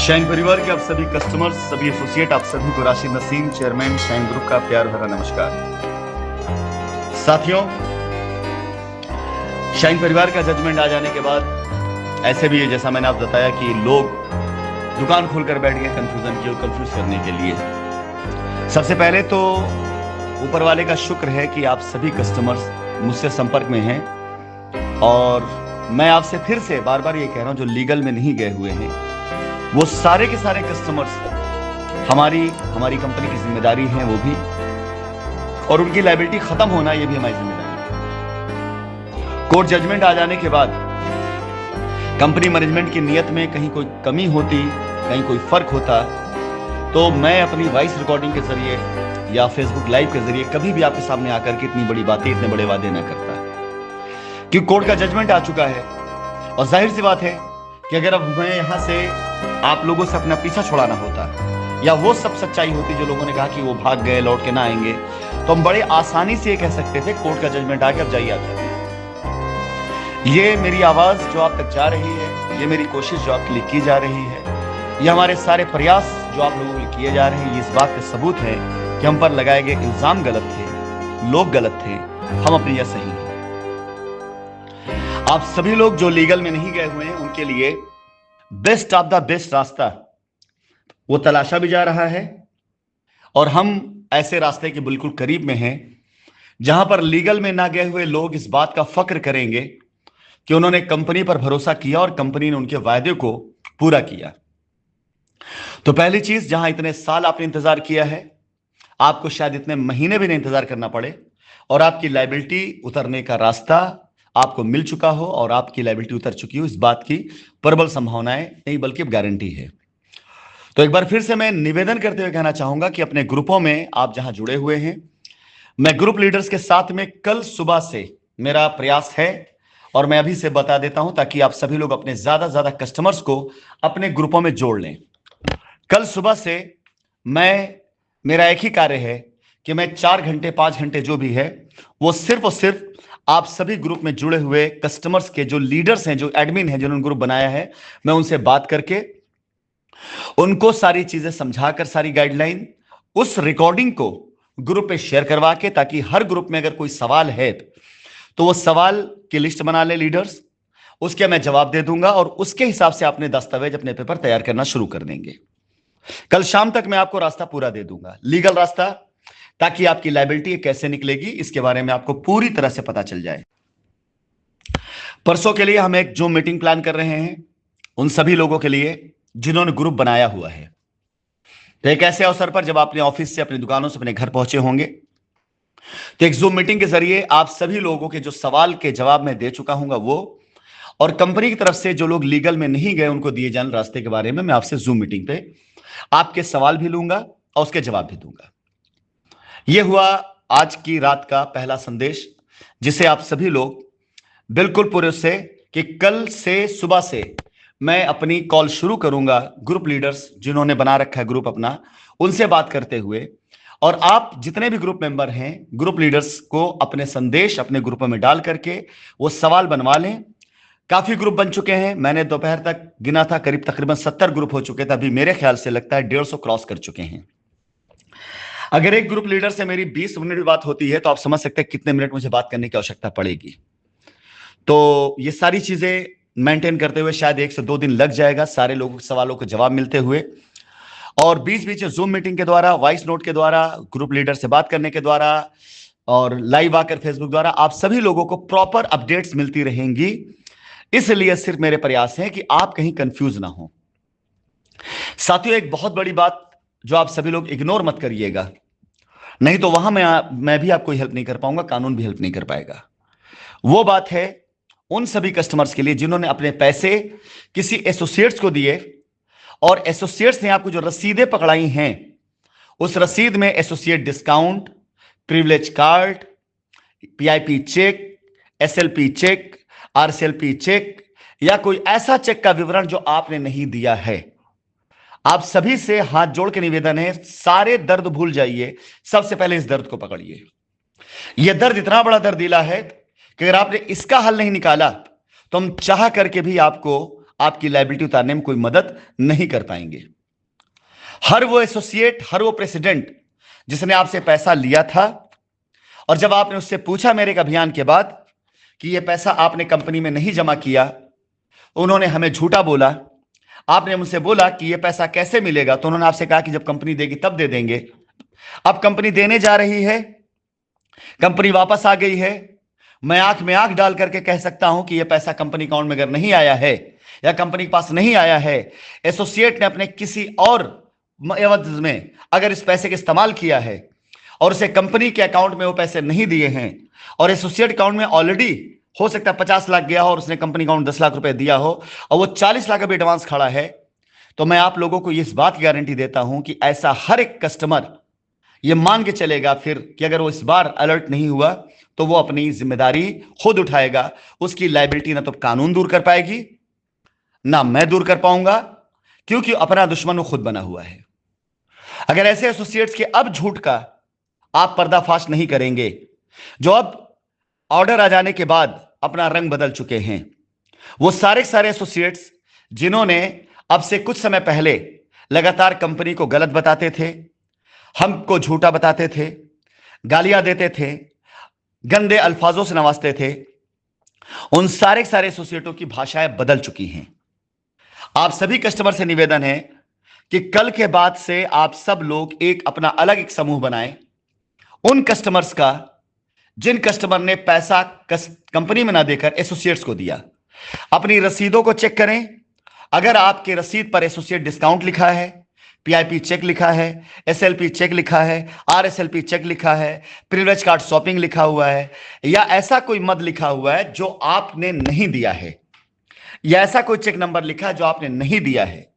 Shine परिवार के आप सभी कस्टमर्स, सभी एसोसिएट, आप सभी को Rashid Naseem, chairman shine group का प्यार भरा नमस्कार। साथियों, शाइन परिवार का जजमेंट आ जाने के बाद ऐसे भी है, जैसा मैंने आपको बताया कि लोग दुकान खोलकर बैठ गए कंफ्यूजन की और कंफ्यूज करने के लिए। सबसे पहले तो ऊपर वाले का शुक्र है कि आप सभी कस्टमर्स मुझसे संपर्क में हैं, और मैं आपसे फिर से बार बार ये कह रहा हूं, जो लीगल में नहीं गए हुए हैं वो सारे के सारे कस्टमर्स हमारी कंपनी की जिम्मेदारी है वो भी, और उनकी लायबिलिटी खत्म होना ये भी हमारी जिम्मेदारी है। कोर्ट जजमेंट आ जाने के बाद कंपनी मैनेजमेंट की नीयत में कहीं कोई कमी होती, कहीं कोई फर्क होता, तो मैं अपनी वॉइस रिकॉर्डिंग के जरिए या फेसबुक लाइव के जरिए कभी भी आपके सामने आकर के इतनी बड़ी बातें, इतने बड़े वादे न करता, क्योंकि कोर्ट का जजमेंट आ चुका है। और जाहिर सी बात है कि अगर अब मैं यहां से आप लोगों से अपना पीछा छुड़ाना होता, या वो सब सच्चाई होती जो लोगों ने कहा कि वो भाग गए, लौट के ना आएंगे, तो हम बड़े आसानी से ये कह सकते थे कोर्ट का जजमेंट आ गया, अब जाइए आप जाइए। ये मेरी आवाज जो आप तक जा रही है, ये मेरी कोशिश जो आपके लिए की जा रही है, ये हमारे सारे प्रयास जो आप लोगों के लिए किए जा रहे हैं, ये इस बात का सबूत है कि हम पर लगाए गए इल्जाम गलत थे, लोग गलत थे, हम अपनी जगह सही हैं। आप सभी लोग जो लीगल में नहीं गए हुए हैं उनके लिए बेस्ट ऑफ द बेस्ट रास्ता वो तलाशा भी जा रहा है, और हम ऐसे रास्ते के बिल्कुल करीब में हैं जहां पर लीगल में ना गए हुए लोग इस बात का फख्र करेंगे कि उन्होंने कंपनी पर भरोसा किया और कंपनी ने उनके वायदे को पूरा किया। तो पहली चीज, जहां इतने साल आपने इंतजार किया है, आपको शायद इतने महीने भी नहीं इंतजार करना पड़े, और आपकी लायबिलिटी उतरने का रास्ता आपको मिल चुका हो और आपकी लायबिलिटी उतर चुकी हो, इस बात की प्रबल संभावनाएं नहीं बल्कि गारंटी है। तो एक बार फिर से मैं निवेदन करते हुए कहना चाहूंगा कि अपने ग्रुपों में आप जहां जुड़े हुए हैं, मैं ग्रुप लीडर्स के साथ में कल सुबह से मेरा प्रयास है, और मैं अभी से बता देता हूं ताकि आप सभी लोग अपने ज्यादा ज्यादा कस्टमर्स को अपने ग्रुपों में जोड़ लें। कल सुबह से मेरा एक ही कार्य है कि मैं 4 घंटे 5 घंटे जो भी है वो सिर्फ और सिर्फ आप सभी ग्रुप में जुड़े हुए कस्टमर्स के जो लीडर्स हैं, जो एडमिन हैं, जिन्होंने ग्रुप बनाया है, मैं उनसे बात करके उनको सारी चीजें समझाकर, सारी गाइडलाइन, उस रिकॉर्डिंग को ग्रुप पे शेयर करवा के, ताकि हर ग्रुप में अगर कोई सवाल है तो वो सवाल की लिस्ट बना ले लीडर्स, उसके मैं जवाब दे दूंगा, और उसके हिसाब से अपने दस्तावेज, अपने पेपर तैयार करना शुरू कर देंगे। कल शाम तक मैं आपको रास्ता पूरा दे दूंगा, लीगल रास्ता, ताकि आपकी लायबिलिटी कैसे निकलेगी इसके बारे में आपको पूरी तरह से पता चल जाए। परसों के लिए हम एक जूम मीटिंग प्लान कर रहे हैं उन सभी लोगों के लिए जिन्होंने ग्रुप बनाया हुआ है। तो एक ऐसे अवसर पर जब अपने ऑफिस से, अपनी दुकानों से अपने घर पहुंचे होंगे, तो एक जूम मीटिंग के जरिए आप सभी लोगों के जो सवाल के जवाब मैं दे चुका हूंगा वो, और कंपनी की तरफ से जो लोग लीगल में नहीं गए उनको दिए जाने रास्ते के बारे में मैं आपसे जूम मीटिंग पे आपके सवाल भी लूंगा और उसके जवाब भी दूंगा। यह हुआ आज की रात का पहला संदेश, जिसे आप सभी लोग बिल्कुल पूरे से, कि कल से सुबह से मैं अपनी कॉल शुरू करूंगा ग्रुप लीडर्स जिन्होंने बना रखा है ग्रुप अपना, उनसे बात करते हुए, और आप जितने भी ग्रुप मेंबर हैं, ग्रुप लीडर्स को अपने संदेश अपने ग्रुपों में डाल करके वो सवाल बनवा लें। काफी ग्रुप बन चुके हैं, मैंने दोपहर तक गिना था, करीब तकरीबन 70 ग्रुप हो चुके थे, अभी मेरे ख्याल से लगता है 150 क्रॉस कर चुके हैं। अगर एक ग्रुप लीडर से मेरी 20 मिनट बात होती है तो आप समझ सकते हैं कितने मिनट मुझे बात करने की आवश्यकता पड़ेगी। तो ये सारी चीजें मेंटेन करते हुए शायद 1 से 2 दिन लग जाएगा, सारे लोगों के सवालों को जवाब मिलते हुए, और बीच बीच जूम मीटिंग के द्वारा, वॉइस नोट के द्वारा, ग्रुप लीडर से बात करने के द्वारा, और लाइव आकर फेसबुक द्वारा आप सभी लोगों को प्रॉपर अपडेट्स मिलती रहेंगी। इसलिए सिर्फ मेरे प्रयास हैं कि आप कहीं कंफ्यूज ना हो। साथियों, एक बहुत बड़ी बात जो आप सभी लोग इग्नोर मत करिएगा, नहीं तो वहां मैं भी आपको हेल्प नहीं कर पाऊंगा, कानून भी हेल्प नहीं कर पाएगा। वो बात है उन सभी कस्टमर्स के लिए जिन्होंने अपने पैसे किसी एसोसिएट्स को दिए, और एसोसिएट्स ने आपको जो रसीदें पकड़ाई हैं, उस रसीद में associate discount, privilege card, PIP check, SLP check, RCLP check, या कोई ऐसा चेक का विवरण जो आपने नहीं दिया है, आप सभी से हाथ जोड़ के निवेदन है, सारे दर्द भूल जाइए, सबसे पहले इस दर्द को पकड़िए। यह दर्द इतना बड़ा दर्दीला है कि अगर आपने इसका हल नहीं निकाला तो हम चाह करके भी आपको आपकी लायबिलिटी उतारने में कोई मदद नहीं कर पाएंगे। हर वो एसोसिएट, हर वो प्रेसिडेंट जिसने आपसे पैसा लिया था और जब आपने उससे पूछा मेरे एक अभियान के बाद कि यह पैसा आपने कंपनी में नहीं जमा किया, उन्होंने हमें झूठा बोला। आपने मुझसे बोला कि यह पैसा कैसे मिलेगा, तो उन्होंने आपसे कहा कि जब कंपनी देगी तब दे देंगे। अब कंपनी देने जा रही है, कंपनी वापस आ गई है। मैं आंख में आंख डाल करके कह सकता हूं कि यह पैसा कंपनी अकाउंट में अगर नहीं आया है या कंपनी के पास नहीं आया है, एसोसिएट ने अपने किसी और एवज में अगर इस पैसे का इस्तेमाल किया है और उसे कंपनी के अकाउंट में वो पैसे नहीं दिए हैं और एसोसिएट अकाउंट में ऑलरेडी हो सकता है 50 लाख गया हो और उसने कंपनी अकाउंट 10 लाख रुपए दिया हो और वो 40 लाख अभी एडवांस खड़ा है, तो मैं आप लोगों को इस बात की गारंटी देता हूं कि ऐसा हर एक कस्टमर ये मान के चलेगा फिर कि अगर वो इस बार अलर्ट नहीं हुआ तो वो अपनी जिम्मेदारी खुद उठाएगा। उसकी लायबिलिटी ना तो कानून दूर कर पाएगी ना मैं दूर कर पाऊंगा, क्योंकि अपना दुश्मन वो खुद बना हुआ है। अगर ऐसे एसोसिएट्स के अब झूठ का आप पर्दाफाश नहीं करेंगे, जो अब ऑर्डर आ जाने के बाद अपना रंग बदल चुके हैं, वो सारे एसोसिएट्स जिन्होंने अब से कुछ समय पहले लगातार कंपनी को गलत बताते थे, हमको झूठा बताते थे, गालियां देते थे, गंदे अल्फाजों से नवाजते थे, उन सारे एसोसिएटों की भाषाएं बदल चुकी हैं। आप सभी कस्टमर से निवेदन है कि कल के बाद से आप सब लोग एक अपना अलग एक समूह बनाएं। उन कस्टमर्स का जिन कस्टमर ने पैसा कंपनी में ना देकर एसोसिएट्स को दिया, अपनी रसीदों को चेक करें। अगर आपके रसीद पर एसोसिएट डिस्काउंट लिखा है, पीआईपी चेक लिखा है, एसएलपी चेक लिखा है, आरएसएलपी चेक लिखा है, प्रिविलेज कार्ड शॉपिंग लिखा हुआ है, या ऐसा कोई मद लिखा हुआ है जो आपने नहीं दिया है, या ऐसा कोई चेक नंबर लिखा है जो आपने नहीं दिया है,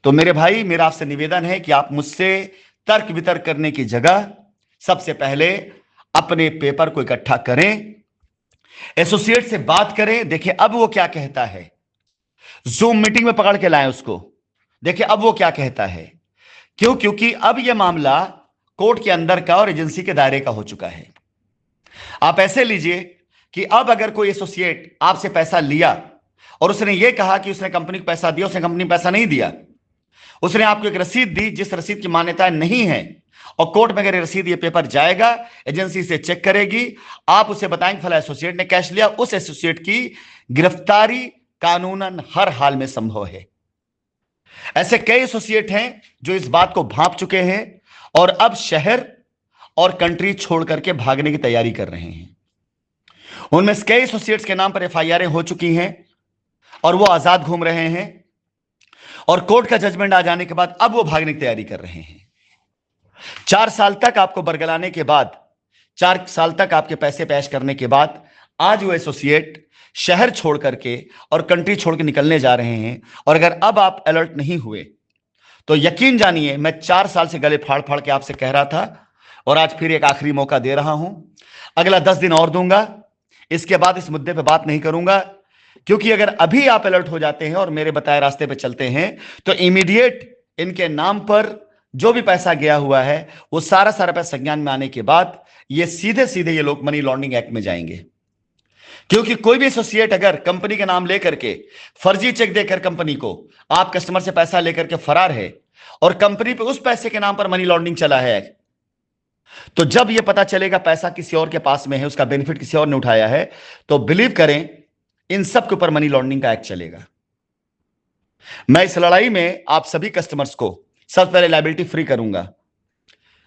तो मेरे भाई मेरा आपसे निवेदन है कि आप मुझसे तर्क वितर्क करने की जगह सबसे पहले अपने पेपर को इकट्ठा करें, एसोसिएट से बात करें। देखिए अब वो क्या कहता है, जूम मीटिंग में पकड़ के लाएं उसको, देखिए अब वो क्या कहता है। क्योंकि अब यह मामला कोर्ट के अंदर का और एजेंसी के दायरे का हो चुका है। आप ऐसे लीजिए कि अब अगर कोई एसोसिएट आपसे पैसा लिया और उसने यह कहा कि उसने कंपनी को पैसा दिया, उसने कंपनी को पैसा नहीं दिया, उसने आपको एक रसीद दी जिस रसीद की मान्यता नहीं है, और कोर्ट में अगर ये रसीद, ये पेपर जाएगा, एजेंसी से चेक करेगी, आप उसे बताएंगे फला एसोसिएट ने कैश लिया, उस एसोसिएट की गिरफ्तारी कानूनन हर हाल में संभव है। ऐसे कई एसोसिएट हैं जो इस बात को भांप चुके हैं और अब शहर और कंट्री छोड़ करके भागने की तैयारी कर रहे हैं। उनमें से कई एसोसिएट्स के नाम पर एफआईआर हो चुकी हैं और वो आजाद घूम रहे हैं, और कोर्ट का जजमेंट आ जाने के बाद अब वो भागने की तैयारी कर रहे हैं। 4 साल तक आपको बरगलाने के बाद, 4 साल तक आपके पैसे पेश करने के बाद आज वो एसोसिएट शहर छोड़ करके और कंट्री छोड़ के निकलने जा रहे हैं। और अगर अब आप अलर्ट नहीं हुए तो यकीन जानिए, मैं 4 साल से गले फाड़ फाड़ के आपसे कह रहा था और आज फिर एक आखिरी मौका दे रहा हूं, अगला 10 दिन और दूंगा, इसके बाद इस मुद्दे पे बात नहीं करूंगा। क्योंकि अगर अभी आप अलर्ट हो जाते हैं और मेरे बताए रास्ते पे चलते हैं तो इमीडिएट इनके नाम पर जो भी पैसा गया हुआ है वो सारा पैसा संज्ञान में आने के बाद ये सीधे ये लोग मनी लॉन्ड्रिंग एक्ट में जाएंगे। क्योंकि कोई भी एसोसिएट अगर कंपनी के नाम लेकर के फर्जी चेक देकर कंपनी को, आप कस्टमर से पैसा लेकर के फरार है और कंपनी पे उस पैसे के नाम पर मनी लॉन्ड्रिंग चला है, तो जब यह पता चलेगा पैसा किसी और के पास में है, उसका बेनिफिट किसी और ने उठाया है, तो बिलीव करें इन सब के ऊपर मनी लॉन्ड्रिंग का एक्ट चलेगा। मैं इस लड़ाई में आप सभी कस्टमर्स को सबसे पहले लायबिलिटी फ्री करूंगा।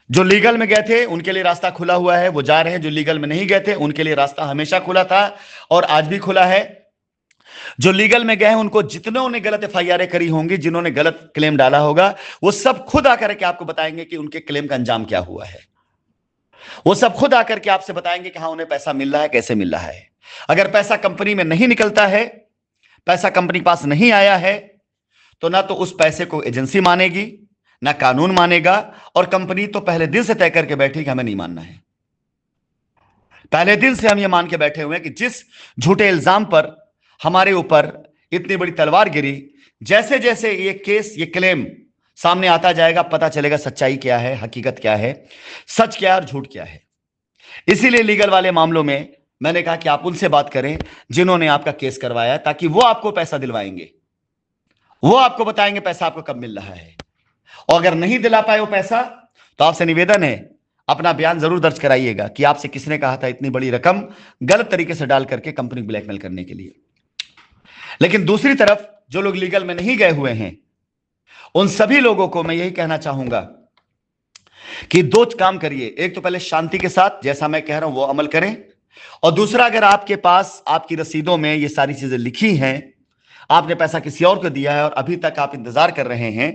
जो लीगल में गए थे उनके लिए रास्ता खुला हुआ है, वो जा रहे हैं। जो लीगल में नहीं गए थे उनके लिए रास्ता हमेशा खुला था और आज भी खुला है। जो लीगल में गए हैं उनको जितनों ने गलत एफआईआर करी होंगी, जिन्होंने गलत क्लेम डाला होगा, वो सब खुद आकर के आपको बताएंगे कि उनके क्लेम का अंजाम क्या हुआ है। वो सब खुद आकर के आपसे बताएंगे कि हाँ उन्हें पैसा मिल रहा है, कैसे मिल रहा है। अगर पैसा कंपनी में नहीं निकलता है, पैसा कंपनी के पास नहीं आया है, तो ना तो उस पैसे को एजेंसी मानेगी ना कानून मानेगा, और कंपनी तो पहले दिन से तय करके बैठी कि हमें नहीं मानना है। पहले दिन से हम ये मान के बैठे हुए हैं कि जिस झूठे इल्जाम पर हमारे ऊपर इतनी बड़ी तलवार गिरी, जैसे जैसे ये केस, ये क्लेम सामने आता जाएगा, पता चलेगा सच्चाई क्या है, हकीकत क्या है, सच क्या है और झूठ क्या है। इसीलिए लीगल वाले मामलों में मैंने कहा कि आप उनसे बात करें जिन्होंने आपका केस करवाया, ताकि वो आपको पैसा दिलवाएंगे। वो आपको बताएंगे पैसा आपको कब मिल रहा है। और अगर नहीं दिला पाए वो पैसा, तो आपसे निवेदन है अपना बयान जरूर दर्ज कराइएगा कि आपसे किसने कहा था इतनी बड़ी रकम गलत तरीके से डाल करके कंपनी ब्लैकमेल करने के लिए। लेकिन दूसरी तरफ जो लोग लीगल में नहीं गए हुए हैं, उन सभी लोगों को मैं यही कहना चाहूंगा कि दो काम करिए। एक तो पहले शांति के साथ जैसा मैं कह रहा हूं वो अमल करें, और दूसरा, अगर आपके पास आपकी रसीदों में ये सारी चीजें लिखी हैं, आपने पैसा किसी और को दिया है और अभी तक आप इंतजार कर रहे हैं,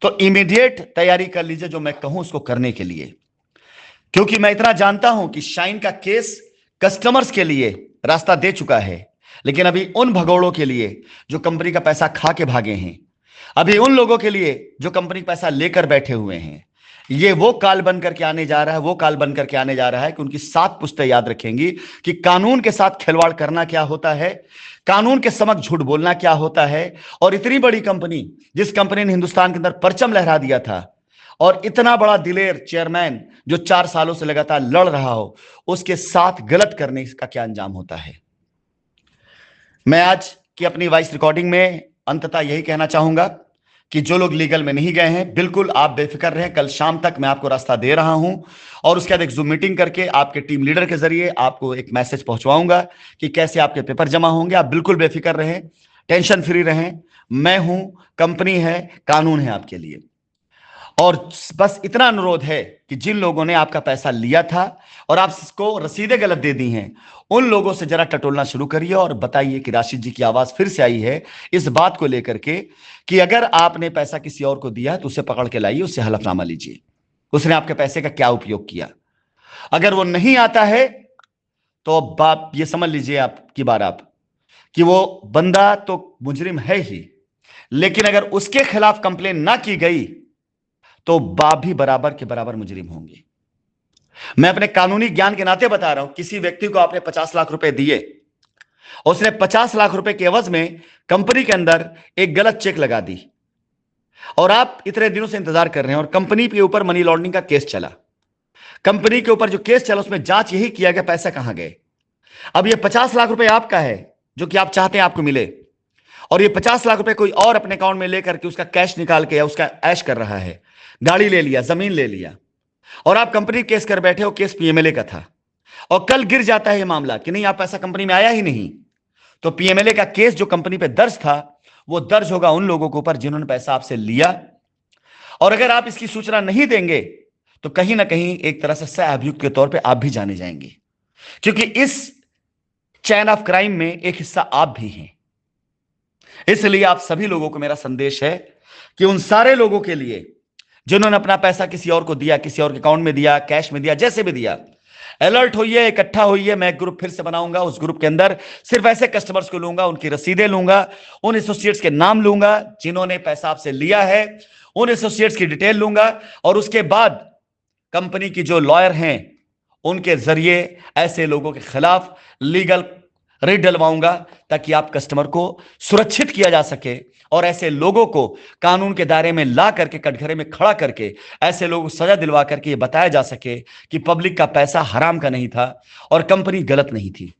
तो इमीडिएट तैयारी कर लीजिए जो मैं कहूं उसको करने के लिए। क्योंकि मैं इतना जानता हूं कि शाइन का केस कस्टमर्स के लिए रास्ता दे चुका है, लेकिन अभी उन भगोड़ों के लिए जो कंपनी का पैसा खा के भागे हैं, अभी उन लोगों के लिए जो कंपनी का पैसा लेकर बैठे हुए हैं, ये वो काल बन करके आने जा रहा है, वो काल बन करके आने जा रहा है कि उनकी 7 पुश्तें याद रखेंगी कि कानून के साथ खिलवाड़ करना क्या होता है, कानून के समक्ष झूठ बोलना क्या होता है। और इतनी बड़ी कंपनी, जिस कंपनी ने हिंदुस्तान के अंदर परचम लहरा दिया था, और इतना बड़ा दिलेर चेयरमैन जो 4 सालों से लगातार लड़ रहा हो, उसके साथ गलत करने का क्या अंजाम होता है। मैं आज की अपनी वॉइस रिकॉर्डिंग में अंततः यही कहना चाहूंगा कि जो लोग लीगल में नहीं गए हैं, बिल्कुल आप बेफिक्र रहें। कल शाम तक मैं आपको रास्ता दे रहा हूं, और उसके बाद एक जूम मीटिंग करके आपके टीम लीडर के जरिए आपको एक मैसेज पहुंचवाऊंगा कि कैसे आपके पेपर जमा होंगे। आप बिल्कुल बेफिक्र रहें, टेंशन फ्री रहें। मैं हूं, कंपनी है, कानून है आपके लिए। और बस इतना अनुरोध है कि जिन लोगों ने आपका पैसा लिया था और आप इसको रसीदें गलत दे दी हैं, उन लोगों से जरा टटोलना शुरू करिए और बताइए कि राशिद जी की आवाज फिर से आई है इस बात को लेकर के कि अगर आपने पैसा किसी और को दिया तो उसे पकड़ के लाइए, उससे हलफनामा लीजिए, उसने आपके पैसे का क्या उपयोग किया। अगर वो नहीं आता है तो बाप ये समझ लीजिए आपकी बार आप कि वो बंदा तो मुजरिम है ही, लेकिन अगर उसके खिलाफ कंप्लेन ना की गई तो बाप भी बराबर के बराबर मुजरिम होंगे। मैं अपने कानूनी ज्ञान के नाते बता रहा हूं, किसी व्यक्ति को आपने 50 लाख रुपए दिए, उसने 50 लाख रुपए के एवज में कंपनी के अंदर एक गलत चेक लगा दी, और आप इतने दिनों से इंतजार कर रहे हैं, और कंपनी के ऊपर मनी लॉन्ड्रिंग का केस चला। कंपनी के ऊपर जो केस चला उसमें जांच यही किया गया पैसा कहां गए। अब ये 50 लाख रुपए आपका है जो कि आप चाहते हैं आपको मिले, और ये 50 लाख रुपए कोई और अपने अकाउंट में लेकर के उसका कैश निकाल के या उसका ऐश कर रहा है, गाड़ी ले लिया, जमीन ले लिया, और आप कंपनी केस कर बैठे हो। केस पीएमएलए का था, और कल गिर जाता है ये मामला कि नहीं, आप पैसा कंपनी में आया ही नहीं, तो पीएमएलए का केस जो कंपनी पे दर्ज था वो दर्ज होगा उन लोगों के ऊपर जिन्होंने पैसा आपसे लिया। और अगर आप इसकी सूचना नहीं देंगे तो कहीं ना कहीं एक तरह से सह अभियुक्त के तौर पे आप भी जाने जाएंगे, क्योंकि इस चैन ऑफ क्राइम में एक हिस्सा आप भी हैं। इसलिए आप सभी लोगों को मेरा संदेश है कि उन सारे लोगों के लिए जिन्होंने अपना पैसा किसी और को दिया, किसी और के अकाउंट में दिया, कैश में दिया, जैसे भी दिया, अलर्ट होइए, इकट्ठा होइए। मैं एक ग्रुप फिर से बनाऊंगा, उस ग्रुप के अंदर सिर्फ ऐसे कस्टमर्स को लूंगा, उनकी रसीदें लूंगा, उन एसोसिएट्स के नाम लूंगा जिन्होंने पैसा आपसे लिया है, उन एसोसिएट्स की डिटेल लूंगा, और उसके बाद कंपनी की जो लॉयर हैं उनके जरिए ऐसे लोगों के खिलाफ लीगल रेड डलवाऊंगा, ताकि आप कस्टमर को सुरक्षित किया जा सके, और ऐसे लोगों को कानून के दायरे में ला करके कटघरे में खड़ा करके ऐसे लोगों को सजा दिलवा करके ये बताया जा सके कि पब्लिक का पैसा हराम का नहीं था और कंपनी गलत नहीं थी।